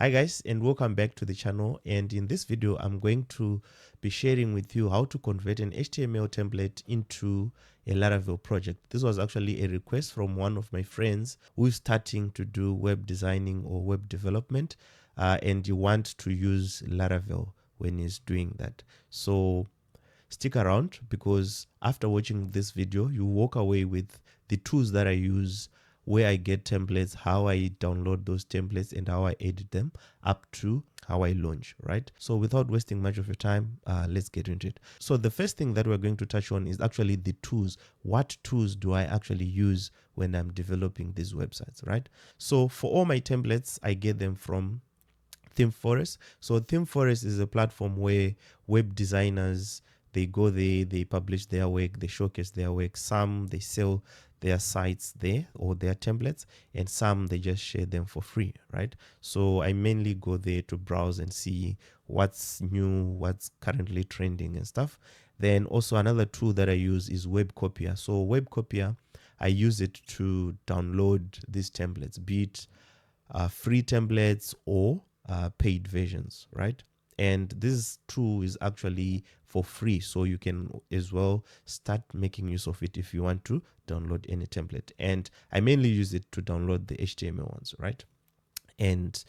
Hi guys, and welcome back to the channel. And in this video I'm going to be sharing with you how to convert an HTML template into a Laravel project. This was actually a request from one of my friends who is starting to do web designing or web development, and you want to use Laravel when he's doing that. So stick around, because after watching this video you walk away with the tools that I use, where I get templates, how I download those templates, and how I edit them up to how I launch, right? So without wasting much of your time, let's get into it. So the first thing that we're going to touch on is actually the tools. What tools do I actually use when I'm developing these websites, right? So for all my templates, I get them from ThemeForest. So ThemeForest is a platform where web designers, they go there, they publish their work, they showcase their work. Some they sell their sites there or their templates, and some they just share them for free, right? So I mainly go there to browse and see what's new, what's currently trending and stuff. Then also another tool that I use is Copier. So Copier, I use it to download these templates, be it free templates or paid versions, right? And this tool is actually for free, so you can as well start making use of it if you want to download any template. And I mainly use it to download the HTML ones, right? And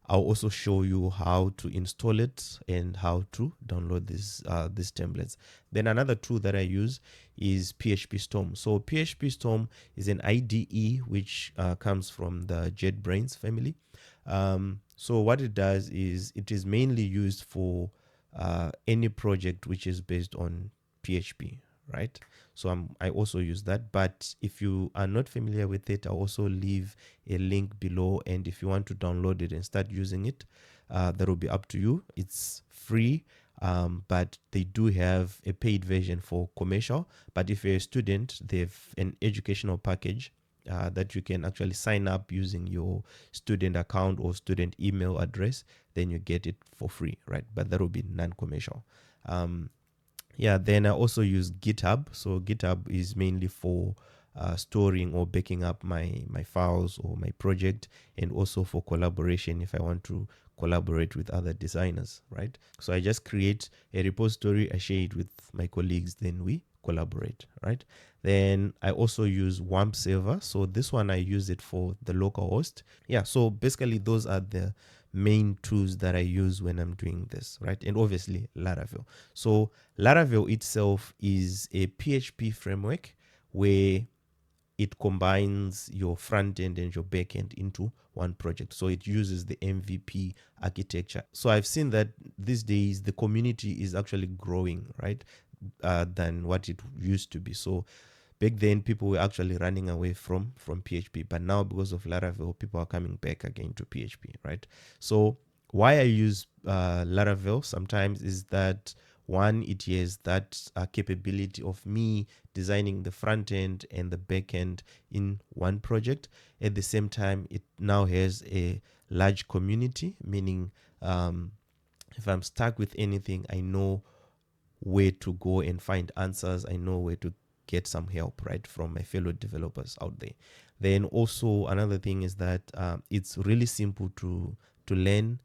I'll also show you how to install it and how to download these templates. Then another tool that I use is phpStorm. So phpStorm is an IDE which comes from the JetBrains family. So what it does is it is mainly used for any project which is based on PHP, right? So I also use that. But if you are not familiar with it, I'll also leave a link below. And if you want to download it and start using it, that will be up to you. It's free, but they do have a paid version for commercial. But if you're a student, they have an educational package that you can actually sign up using your student account or student email address. Then you get it for free, right? But that will be non-commercial. Yeah, then I also use GitHub. So GitHub is mainly for storing or backing up my files or my project, and also for collaboration if I want to collaborate with other designers, right? So I just create a repository, I share it with my colleagues, then we collaborate, right? Then I also use Wamp server. So this one I use it for the local host. Yeah, so basically those are the main tools that I use when I'm doing this, right? And obviously Laravel. So Laravel itself is a PHP framework where it combines your front end and your back end into one project. So it uses the MVP architecture. So I've seen that these days the community is actually growing, right? Than what it used to be. So back then people were actually running away from PHP, but now because of Laravel, people are coming back again to PHP, right? So why I use Laravel sometimes is that, one, it has that capability of me designing the front end and the back end in one project. At the same time, it now has a large community, meaning if I'm stuck with anything, I know where to go and find answers. I know where to get some help, right, from my fellow developers out there. Then also another thing is that it's really simple to learn.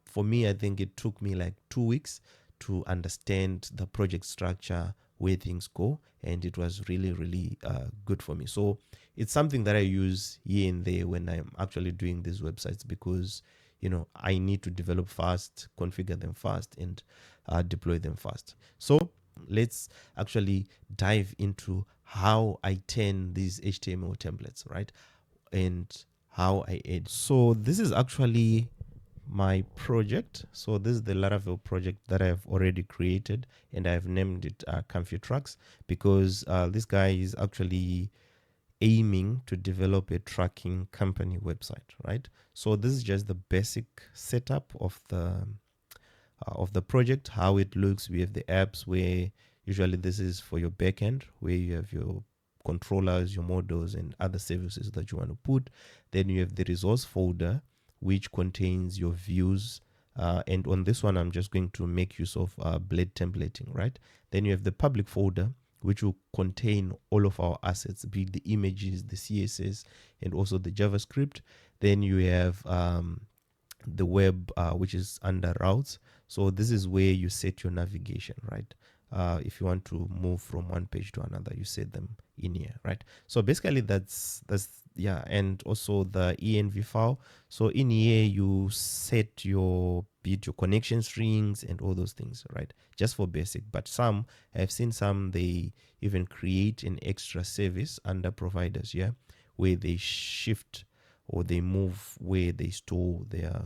For me, I think it took me like 2 weeks to understand the project structure, where things go, and it was really good for me. So it's something that I use here and there when I'm actually doing these websites, because I need to develop fast, configure them fast, and deploy them fast. So let's actually dive into how I turn these HTML templates, right, and how I edit. So this is actually my project. So this is the Laravel project that I've already created, and I've named it Comfy Trucks, because this guy is actually aiming to develop a trucking company website, right? So this is just the basic setup of the project, how it looks. We have the apps, where usually this is for your backend, where you have your controllers, your models, and other services that you want to put. Then you have the resource folder, which contains your views. And on this one, I'm just going to make use of blade templating, right? Then you have the public folder, which will contain all of our assets, be it the images, the CSS, and also the JavaScript. Then you have the web, which is under routes. So this is where you set your navigation, right? If you want to move from one page to another, you set them in here, right? So basically that's yeah. And also the env file. So in here you set your connection strings and all those things, right? Just for basic. But some, I've seen some, they even create an extra service under providers, yeah, where they shift or they move where they store their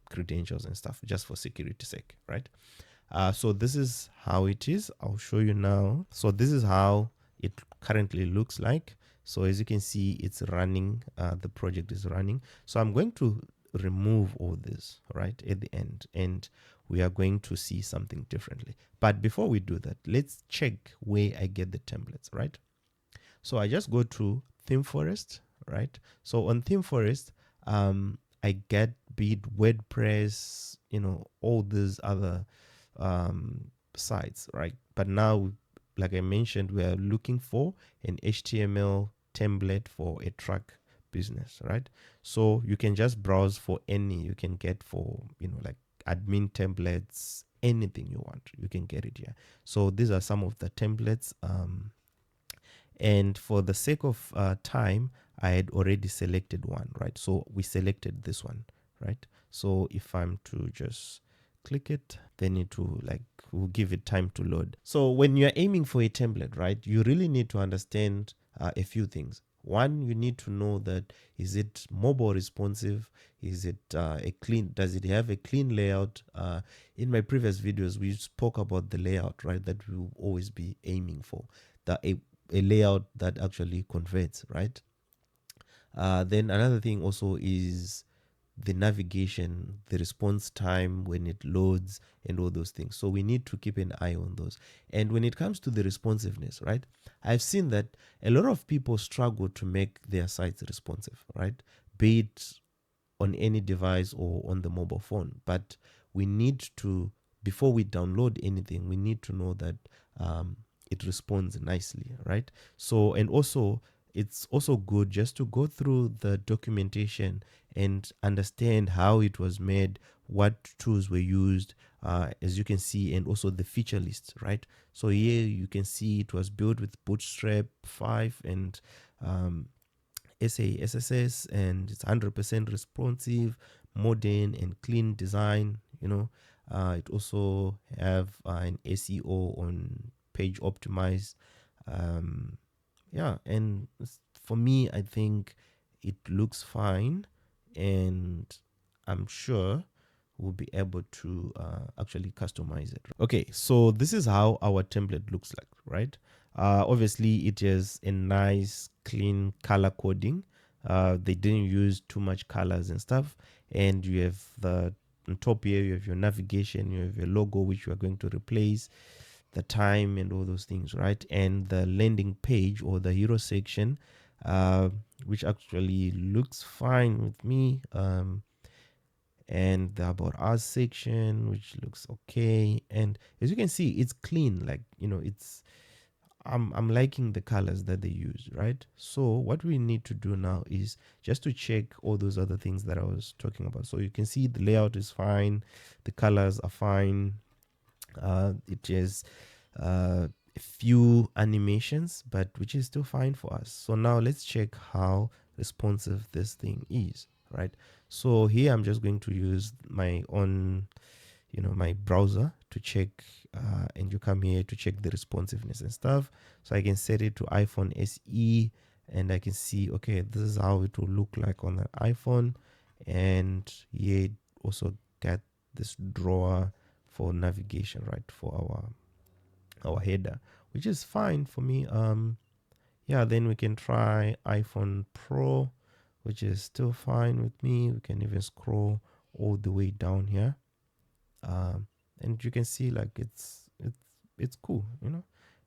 credentials and stuff, just for security sake, right? So this is how it is. I'll show you now. So this is how it currently looks like. So as you can see, it's running. The project is running. So I'm going to remove all this right at the end, and we are going to see something differently. But before we do that, let's check where I get the templates, right? So I just go to ThemeForest, right? So on ThemeForest, I get, be it WordPress, all these other sites, right? But now, like I mentioned, we are looking for an HTML template for a truck business, right? So you can just browse for any, you can get for, like admin templates, anything you want, you can get it here. So these are some of the templates. And for the sake of time, I had already selected one, right? So we selected this one, right? So if I'm to just click it, then it will will give it time to load. So when you're aiming for a template, right, you really need to understand a few things. One, you need to know that, is it mobile responsive? Is it does it have a clean layout? In my previous videos, we spoke about the layout, right, that we will always be aiming for. A layout that actually converts, right? Then another thing also is the navigation, the response time when it loads, and all those things. So we need to keep an eye on those. And when it comes to the responsiveness, right, I've seen that a lot of people struggle to make their sites responsive, right? Be it on any device or on the mobile phone. But we need to, before we download anything, we need to know that it responds nicely, right? So, and also, it's also good just to go through the documentation and understand how it was made, what tools were used, as you can see, and also the feature list, right? So here you can see it was built with Bootstrap 5 and SASS, and it's 100% responsive, modern, and clean design. It also have an SEO on page optimize. Yeah, and for me, I think it looks fine, and I'm sure we'll be able to actually customize it. Okay, so this is how our template looks like, right? Obviously, it is a nice, clean color coding. They didn't use too much colors and stuff. And you have on top here, you have your navigation, you have your logo, which you are going to replace, the time, and all those things, right? And the landing page or the hero section, which actually looks fine with me. And the about us section, which looks okay. And as you can see, it's clean. It's I'm liking the colors that they use, right? So what we need to do now is just to check all those other things that I was talking about. So you can see the layout is fine, the colors are fine. It is a few animations, but which is still fine for us. So now let's check how responsive this thing is, right? So here I'm just going to use my own, my browser to check, and you come here to check the responsiveness and stuff. So I can set it to iPhone SE, and I can see, okay, this is how it will look like on an iPhone. And here also got this drawer for navigation, right, for our header, which is fine for me. Yeah, then we can try iPhone Pro, which is still fine with me. We can even scroll all the way down here, and you can see like it's cool,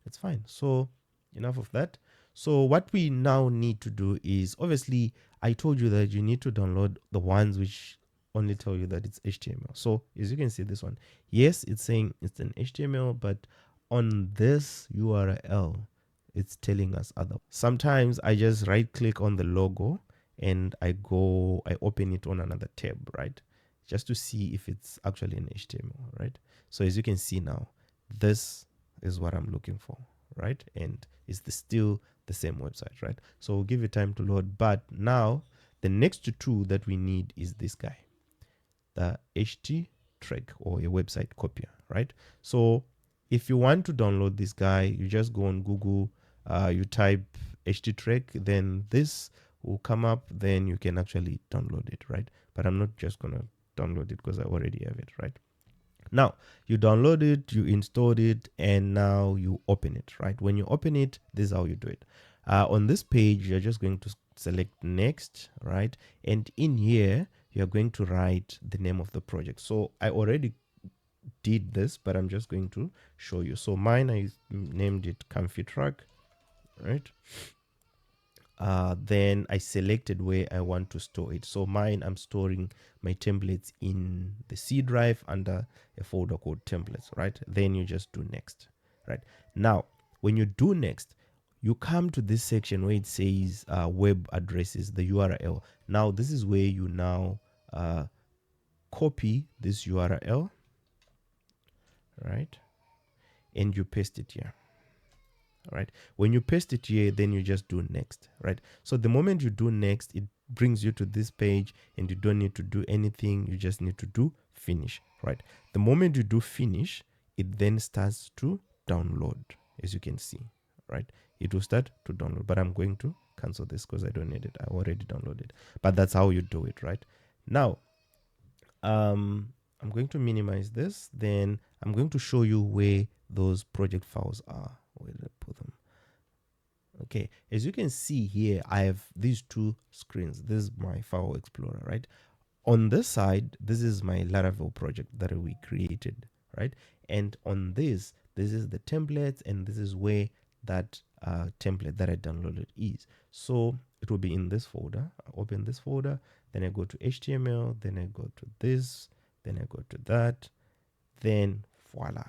it's fine. So enough of that. So what we now need to do is, obviously I told you that you need to download the ones which only tell you that it's HTML. So as you can see, this one, yes, it's saying it's an HTML, but on this URL it's telling us other. Sometimes I just right click on the logo and I open it on another tab, right? just to see if it's actually an HTML, right? So as you can see now, this is what I'm looking for, right? And it's still the same website, right? So we'll give it time to load. But now the next tool that we need is this guy, the HT track, or a website copier, right? So if you want to download this guy, you just go on Google, you type HT track, then this will come up, then you can actually download it, right? But I'm not just gonna download it because I already have it, right? Now you download it, you installed it, and now you open it, right? When you open it, this is how you do it. On this page, you're just going to select next, right? And in here, you're going to write the name of the project. So I already did this, but I'm just going to show you. So mine, I named it Comfy Truck, right? Then I selected where I want to store it. So mine, I'm storing my templates in the C drive under a folder called templates, right? Then you just do next, right? Now, when you do next, you come to this section where it says web addresses, the URL. Now, this is where you now copy this URL, right? And you paste it here. Right, when you paste it here, then you just do next, right? So the moment you do next, it brings you to this page, and you don't need to do anything. You just need to do finish, right? The moment you do finish, it then starts to download, as you can see, right? It will start to download, but I'm going to cancel this because I don't need it. I already downloaded, but that's how you do it, right? Now I'm going to minimize this, then I'm going to show you where those project files are. Where did I put them? Okay, as you can see here, I have these two screens. This is my file explorer, right? On this side, this is my Laravel project that we created, right? And on this is the templates, and this is where that template that I downloaded is. So it will be in this folder. I open this folder, then I go to HTML, then I go to this, then I go to that, then voila,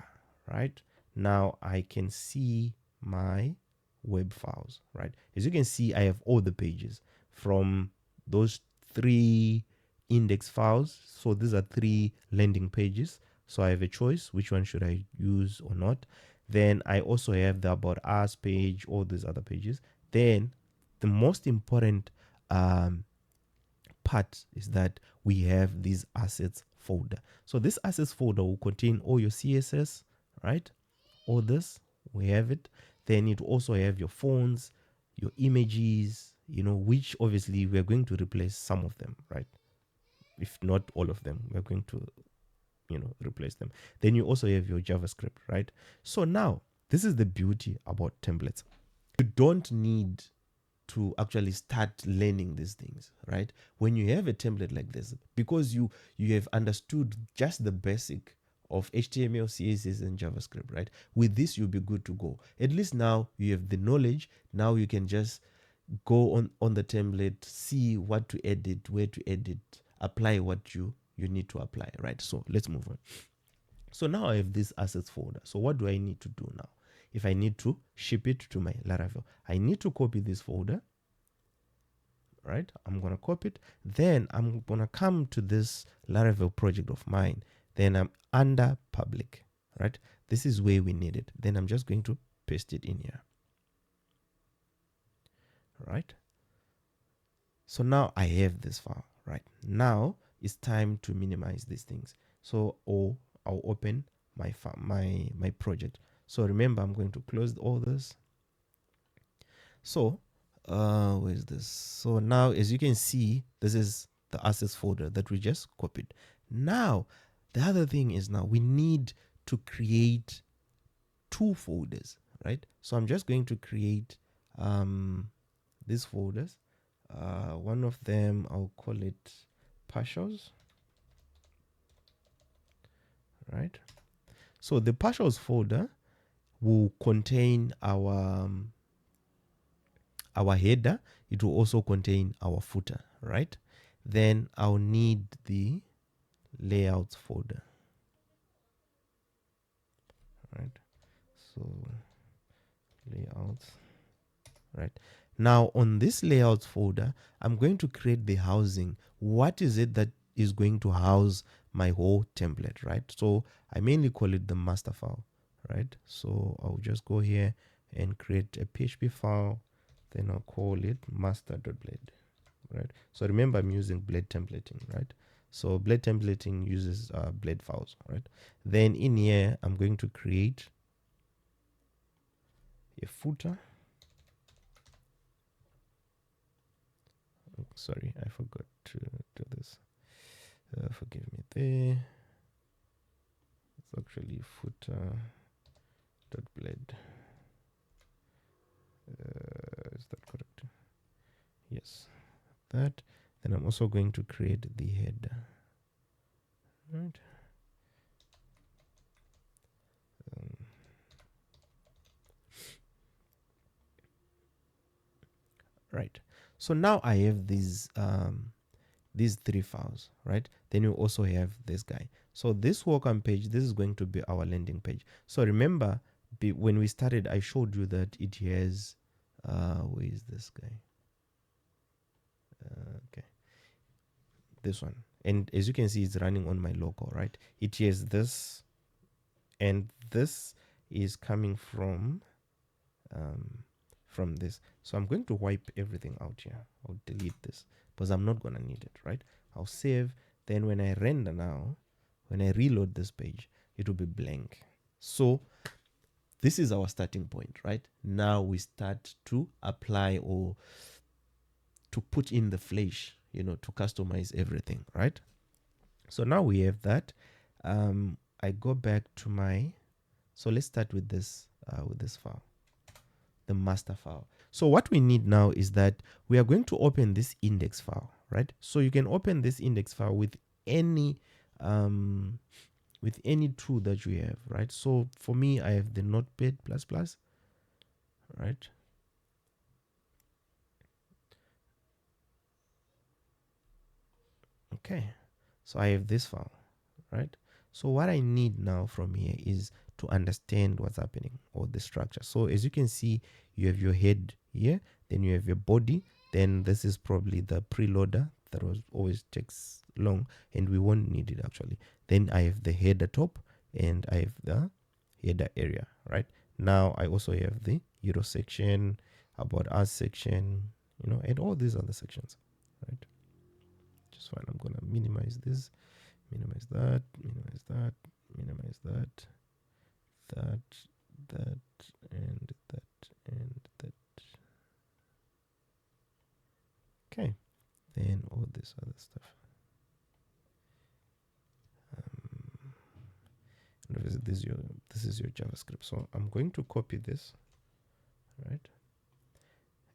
right? Now I can see my web files, right? As you can see, I have all the pages from those 3 index files. So these are 3 landing pages. So I have a choice, which one should I use or not. Then I also have the About Us page, all these other pages. Then the most important part is that we have this assets folder. So this assets folder will contain all your CSS, right? All this, we have it. Then it also have your fonts, your images, which obviously we are going to replace some of them, right? If not all of them, we're going to, replace them. Then you also have your JavaScript, right? So now, this is the beauty about templates. You don't need to actually start learning these things, right? When you have a template like this, because you have understood just the basic of HTML, CSS, and JavaScript, right? With this, you'll be good to go. At least now you have the knowledge. Now you can just go on the template, see what to edit, where to edit, apply what you need to apply, right? So let's move on. So now I have this assets folder. So what do I need to do now? If I need to ship it to my Laravel, I need to copy this folder, right? I'm going to copy it. Then I'm going to come to this Laravel project of mine. Then I'm under public, right? This is where we need it. Then I'm just going to paste it in here, right? So now I have this file, right? Now it's time to minimize these things. So I'll open my my project. So remember, I'm going to close all this. So where's this? So now, as you can see, this is the assets folder that we just copied. Now the other thing is, now we need to create 2 folders, right? So I'm just going to create these folders. One of them, I'll call it partials, right? So the partials folder will contain our header. It will also contain our footer, right? Then I'll need the layouts folder, right? So layouts, right? Now on this layouts folder, I'm going to create the housing. What is it that is going to house my whole template, right? So I mainly call it the master file, right? So I'll just go here and create a PHP file, then I'll call it master.blade, right? So remember, I'm using blade templating, right? So blade templating uses blade files, right? Then in here, I'm going to create a footer. Sorry, I forgot to do this. Forgive me there. It's actually footer.blade. Is that correct? Yes, that. Then I'm also going to create the header, right? Right. So now I have these three files, right? Then you also have this guy. So this welcome page, this is going to be our landing page. So remember, when we started, I showed you that it has, where is this guy? Okay, this one. And as you can see, it's running on my local, right? It has this, and this is coming from this. So I'm going to wipe everything out here. I'll delete this because I'm not going to need it, right? I'll save. Then when I render now, when I reload this page, it will be blank. So this is our starting point, right? Now we start to apply or to put in the flesh, to customize everything, right? So now we have that. I go back to my, so let's start with this file, the master file. So what we need now is that we are going to open this index file, right? So you can open this index file with any tool that you have, right? So for me, I have the Notepad++, right? Okay, so I have this file, right? So what I need now from here is to understand what's happening, or the structure. So as you can see, you have your head here, then you have your body, then this is probably the preloader that always takes long, and we won't need it actually. Then I have the header top, and I have the header area, right? Now I also have the hero section, about us section, and all these other sections, right? Just fine. I'm gonna minimize this, minimize that, minimize that, minimize that, that, and that, and that. Okay, then all this other stuff. This is your JavaScript. So I'm going to copy this, right?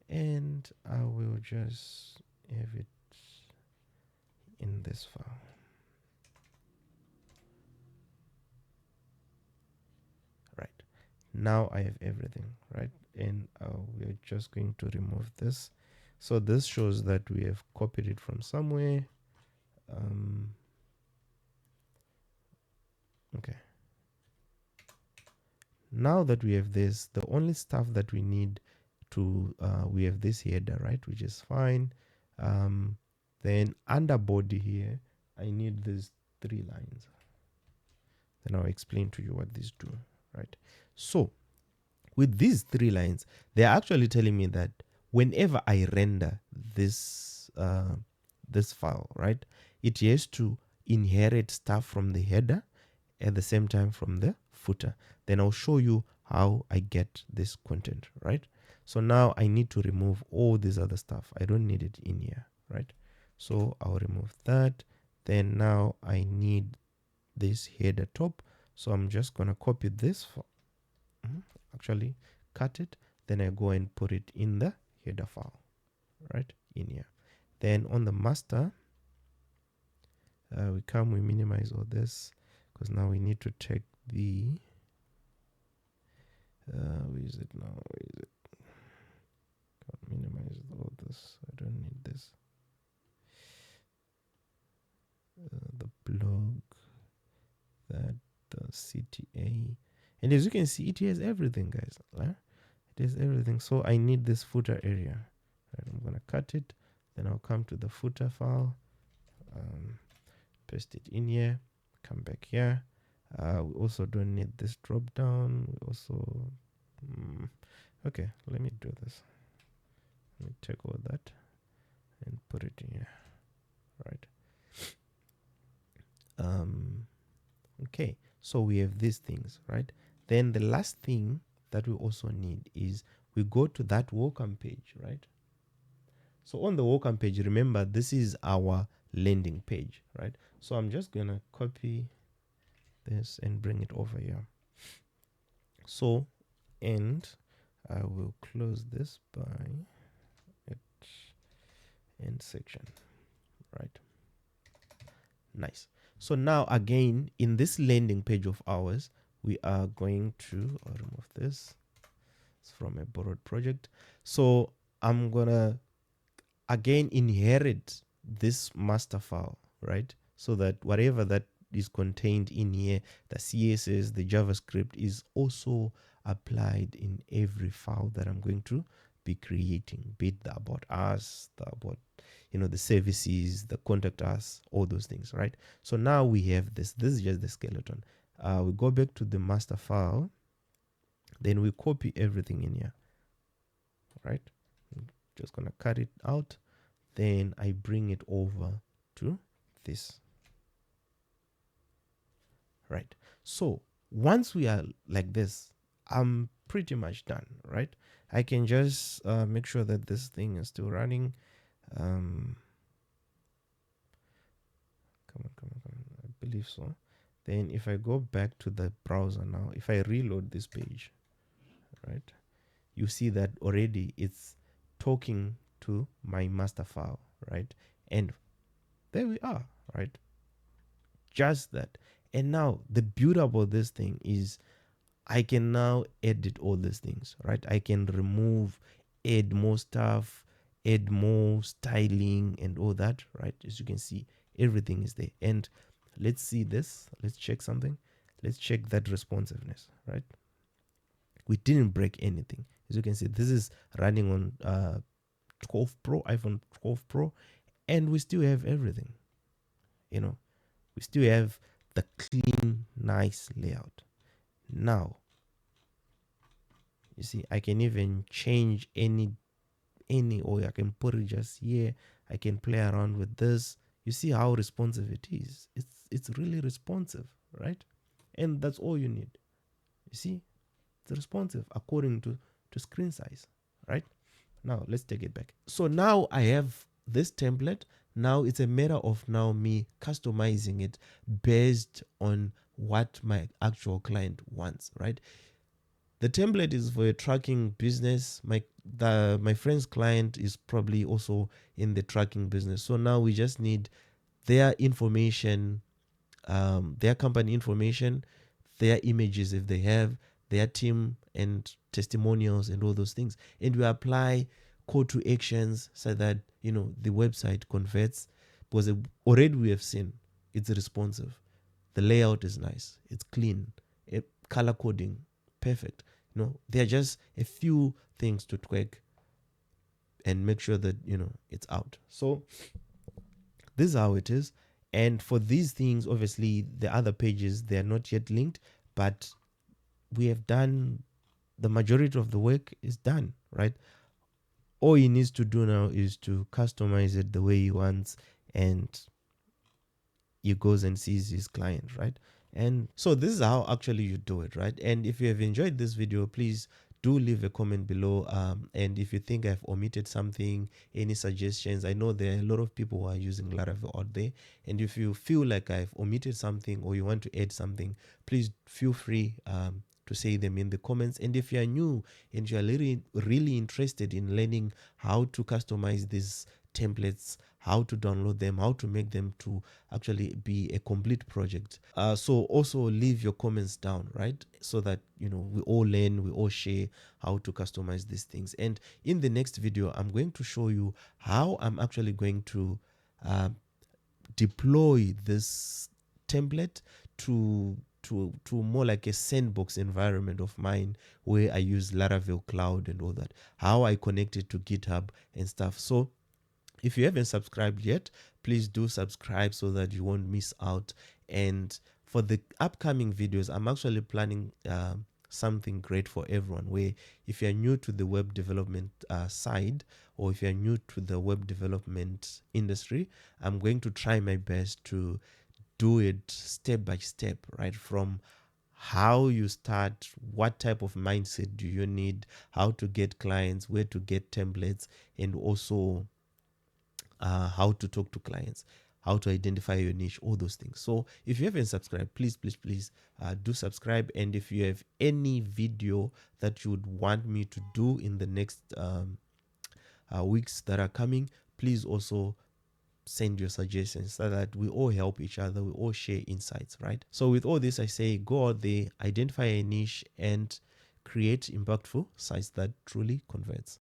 And I will just have it in this file. Right. Now I have everything, right? And we're just going to remove this. So this shows that we have copied it from somewhere. Okay. Now that we have this, the only stuff that we need to, we have this header, right? Which is fine. Then under body here, I need these 3 lines. Then I'll explain to you what these do, right? So with these 3 lines, they're actually telling me that whenever I render this this file, right, it has to inherit stuff from the header at the same time from the footer. Then I'll show you how I get this content, right? So now I need to remove all this other stuff. I don't need it in here, right? So I'll remove that. Then now I need this header top. So I'm just gonna copy this, actually cut it. Then I go and put it in the header file, right, in here. Then on the master, we minimize all this, because now we need to take the where is it now? Where is it? Can't minimize all this. I don't need this. The blog, that, the CTA, and as you can see, it has everything, guys. Right? It has everything. So I need this footer area. Right, I'm gonna cut it. Then I'll come to the footer file. paste it in here, come back here. We also don't need this drop down. We also okay, let me do this. Let me take all that and put it in here, right? Okay, so we have these things, right? Then the last thing that we also need is we go to that welcome page, right? So on the welcome page, remember this is our landing page, right? So I'm just gonna copy this and bring it over here. So, and I will close this by end section, right? Nice. So now again, in this landing page of ours, we are going to remove this. It's from a borrowed project. So I'm gonna again inherit this master file, right? So that whatever that is contained in here, the CSS, the JavaScript, is also applied in every file that I'm going to be creating, be it the about us, the about, the services, the contact us, all those things, right? So now we have this. This is just the skeleton. We go back to the master file, then we copy everything in here, right? I'm just gonna cut it out. Then I bring it over to this, right? So once we are like this, I'm pretty much done, right? I can just make sure that this thing is still running. Come on, I believe so. Then if I go back to the browser now, if I reload this page, right, you see that already it's talking to my master file, right? And there we are, right? Just that. And now the beauty about this thing is I can now edit all these things, right? I can remove, add more stuff, add more styling and all that, right? As you can see, everything is there. And let's see this. Let's check something. Let's check that responsiveness, right? We didn't break anything. As you can see, this is running on 12 Pro, iPhone 12 Pro, and we still have everything. We still have the clean, nice layout. Now, you see, I can even change any, or I can put it just here. I can play around with this. You see how responsive it is. It's really responsive, right? And that's all you need. You see, it's responsive according to screen size, right? Now let's take it back. So now I have this template. Now it's a matter of me customizing it based on what my actual client wants, right? The template is for a tracking business. My friend's client is probably also in the tracking business. So now we just need their information, their company information, their images if they have, their team and testimonials and all those things. And we apply call to actions so that the website converts, because already we have seen it's responsive. The layout is nice, it's clean, color coding perfect. There are just a few things to tweak and make sure that it's out. So this is how it is. And for these things, obviously the other pages, they are not yet linked, but we have done the majority of the work is done, right? All he needs to do now is to customize it the way he wants, and he goes and sees his client, right? And so this is how actually you do it, right? And if you have enjoyed this video, please do leave a comment below. And if you think I've omitted something, any suggestions, I know there are a lot of people who are using Laravel out there. And if you feel like I've omitted something or you want to add something, please feel free to say them in the comments. And if you are new and you are really interested in learning how to customize these templates, how to download them, how to make them to actually be a complete project, so also leave your comments down, right? So that we all learn, we all share how to customize these things. And in the next video, I'm going to show you how I'm actually going to deploy this template to more like a sandbox environment of mine, where I use Laravel Cloud and all that, how I connect it to GitHub and stuff. So If you haven't subscribed yet, please do subscribe so that you won't miss out. And for the upcoming videos, I'm actually planning something great for everyone, where if you're new to the web development side, or if you're new to the web development industry, I'm going to try my best to do it step by step, right? From how you start, what type of mindset do you need, how to get clients, where to get templates, and also how to talk to clients, how to identify your niche, all those things. So if you haven't subscribed, please do subscribe. And if you have any video that you would want me to do in the next weeks that are coming, please also send your suggestions so that we all help each other, we all share insights, right? So with all this, I say go out there, identify a niche, and create impactful sites that truly converts.